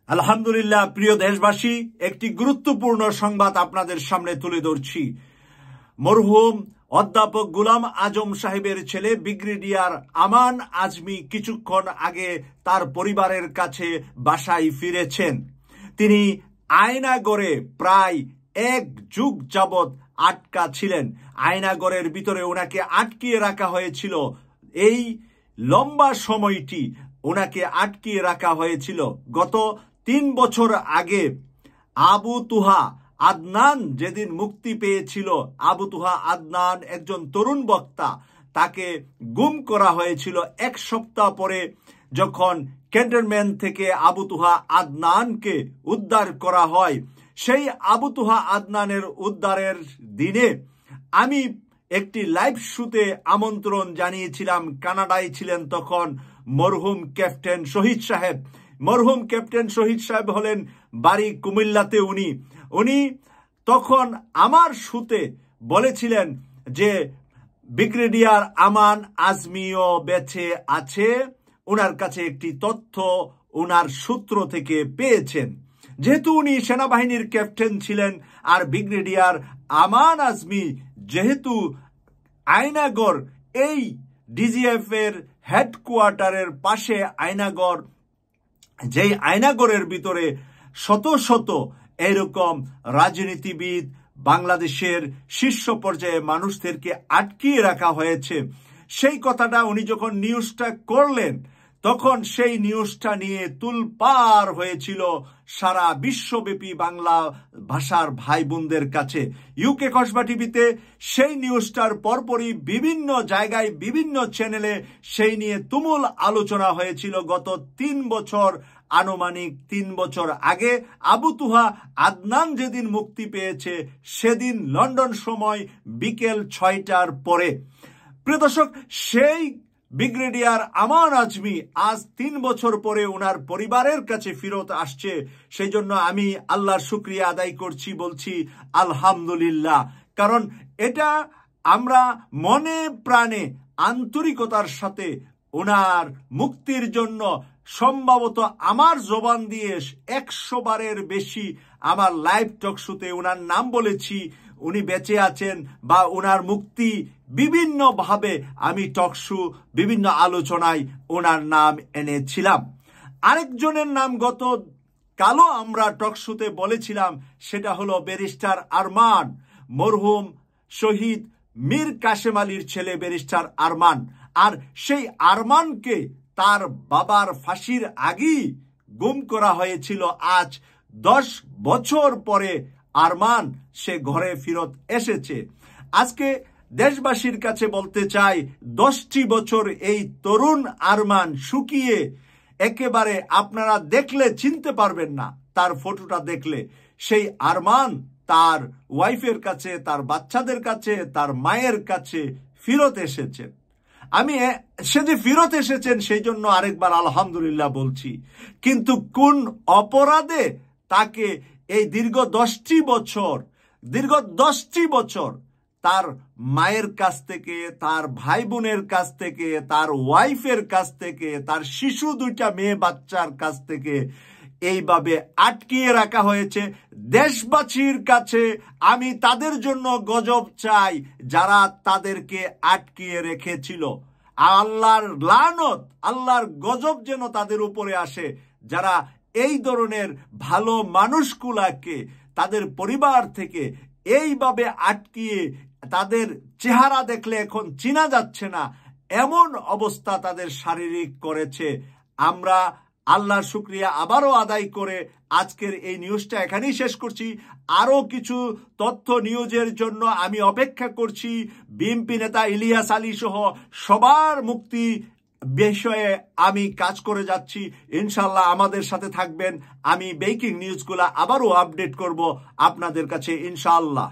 আলহামদুলিল্লাহ, প্রিয় দেশবাসী, একটি গুরুত্বপূর্ণ সংবাদ আপনাদের সামনে তুলে ধরছি। মরহুম অধ্যাপক গোলাম আজম সাহেবের ছেলে ব্রিগেডিয়ার আমান আজমি কিছুক্ষণ আগে তার পরিবারের কাছে বাসায় ফিরেছেন। তিনি আয়নাগরে প্রায় 1 যুগ যাবৎ আটকা ছিলেন। আয়নাগরের ভিতরে ওনাকে আটকিয়ে রাখা হয়েছিল। এই লম্বা সময়টি ওনাকে আটকিয়ে রাখা হয়েছিল। গত 3 বছর আগে আবু তুহা আদনান যেদিন মুক্তি পেয়েছিল, আবু তুহা আদনান একজন তরুণ বক্তা, তাকে গুম করা হয়েছিল 1 সপ্তাহ পরে। যখন ক্যান্টনমেন্ট থেকে আবু তুহা আদনানকে উদ্ধার করা হয়, সেই আবু তুহা আদনানের উদ্ধারের দিনে আমি একটি লাইভ শুতে আমন্ত্রণ জানিয়েছিলাম। কানাডায় ছিলেন তখন মরহুম ক্যাপ্টেন শহীদ সাহেব। মরহুম ক্যাপ্টেন শহীদ সাহেব হলেন বাড়ি কুমিল্লাতে। উনি তখন আমার শুতে বলেছিলেন যে ব্রিগেডিয়ার আমান আজমিও বেঁচে আছে। ওনার কাছে একটি তথ্য ওনার সূত্র থেকে পেয়েছেন। যেহেতু উনি সেনাবাহিনীর ক্যাপ্টেন ছিলেন, আর ব্রিগেডিয়ার আমান আজমি যেহেতু আয়নাগর, এই ডিজিএফ এর হেডকোয়ার্টারের পাশে আয়নাগর, যেই আয়নাগরের ভিতরে শত শত এরকম রাজনীতিবিদ, বাংলাদেশের শীর্ষ পর্যায়ে মানুষদেরকে আটকিয়ে রাখা হয়েছে, সেই কথাটা উনি যখন নিউজটা করলেন, তখন সেই নিউজটা নিয়ে তুলপার হয়েছিল সারা বিশ্বব্যাপী বাংলা ভাষার ভাই বোনদের কাছে। ইউকে কসবা টিভিতে সেই নিউজটার পরপরই বিভিন্ন জায়গায়, বিভিন্ন চ্যানেলে সেই নিয়ে তুমুল আলোচনা হয়েছিল। গত 3 বছর, আনুমানিক 3 বছর আগে আবু তুহা আদনান যেদিন মুক্তি পেয়েছে, সেদিন লন্ডন সময় বিকেল 6টার পরে। প্রিয় দর্শক, সেই ব্রিগেডিয়ার আমান আজমি আজ 3 বছর পরে ওনার পরিবারের কাছে ফেরত আসছে। সেই জন্য আমি আল্লাহর শুকরিয়া আদায় করছি, বলছি আলহামদুলিল্লাহ। কারণ এটা আমরা মনে প্রাণে আন্তরিকতার সাথে ওনার মুক্তির জন্য সম্ভবত আমার জবান দিয়ে 100 বারের বেশি আমার লাইভ টক শোতে ওনার নাম বলেছি। উনি বেঁচে আছেন বা ওনার মুক্তি, বিভিন্নভাবে আমি টক শো, বিভিন্ন আলোচনায় ওনার নাম এনেছিলাম। আরেকজনের নাম গত কালও আমরা টক শোতে বলেছিলাম, সেটা হলো ব্যারিস্টার আরমান, মরহুম শহীদ মীর কাশেম আলীর ছেলে ব্যারিস্টার আরমান। আর সেই আরমানকে তার বাবার ফাঁসির আগেই গুম করা হয়েছিল। আজ 10 বছর পরে আরমান সে ঘরে ফেরত এসেছে। আজকে দেশবাসীর কাছে বলতে চাই, 10টি বছর এই তরুণ আরমান শুকিয়ে একেবারে আপনারা দেখলে চিনতে পারবেন না। তার ফটোটা দেখলে সেই আরমান তার ওয়াইফের কাছে, তার বাচ্চাদের কাছে, তার মায়ের কাছে ফেরত এসেছেন। আমি সে যে ফেরত এসেছেন সেই জন্য আরেকবার আলহামদুলিল্লাহ বলছি। কিন্তু কোন অপরাধে তাকে এই দীর্ঘ 10টি বছর তার মায়ের কাছ থেকে, তার ভাই বোনের কাছ থেকে, তার ওয়াইফের কাছ থেকে, তার শিশু 2টা মেয়ে বাচ্চার কাছ থেকে এইভাবে আটকিয়ে রাখা হয়েছে। দেশবাসীর কাছে আমি তাদের জন্য গজব চাই যারা তাদেরকে আটকিয়ে রেখেছিল। আল্লাহর লানত, আল্লাহর গজব যেন তাদের উপরে আসে, যারা এই ধরনের ভালো মানুষগুলাকে তাদের পরিবার থেকে এইভাবে আটকিয়ে, তাদের চেহারা দেখলে এখন চেনা যাচ্ছে না এমন অবস্থা তাদের শারীরিক করেছে। আমরা আল্লাহর শুকরিয়া আবারও আদায় করে আজকের এই নিউজটা এখানেই শেষ করছি। আরও কিছু তথ্য নিউজের জন্য আমি অপেক্ষা করছি। বিএনপি নেতা ইলিয়াস আলী সহ সবার মুক্তি বিষয়ে আমি কাজ করে যাচ্ছি। ইনশাল্লাহ আমাদের সাথে থাকবেন। আমি ব্রেকিং নিউজগুলো আবারও আপডেট করব আপনাদের কাছে ইনশাআল্লাহ।